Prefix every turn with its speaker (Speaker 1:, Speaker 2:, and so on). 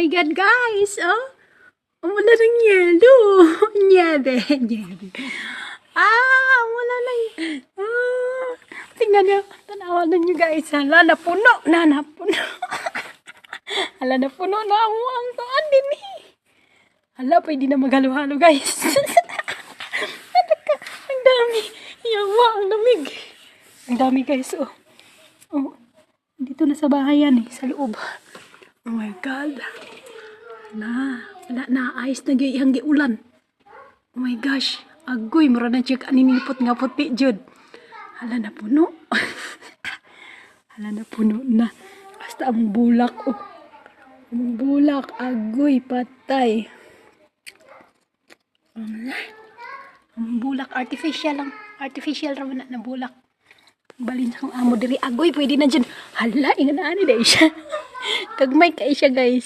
Speaker 1: my God, guys. Oh, wala ng yelo. Nyebe. Wala lang. Tingnan nyo. Tanawanan nyo, guys. Hala, napuno. Napuno. Hala, napuno na ang taan din eh. Hala, pwede na maghalo-halo, guys. Ang dami. Yawa, ang lamig. Ang dami, guys. Oh. Dito na sa bahay yan eh. Sa loob. Oh my God. Wala na. Ayos na gayang giulan. Oh my gosh. Agoy, mura na check aninipot nga puti, Jud. Hala na puno. Hala na puno na. Basta ang bulak, oh. Ang bulak, agoy, patay. Ang bulak, artificial lang. Artificial raman na bulak. Balin sa amo diri, agoy, pwede na dyan. Hala, ingan na ani dahil siya. Kagmay kayo siya, guys.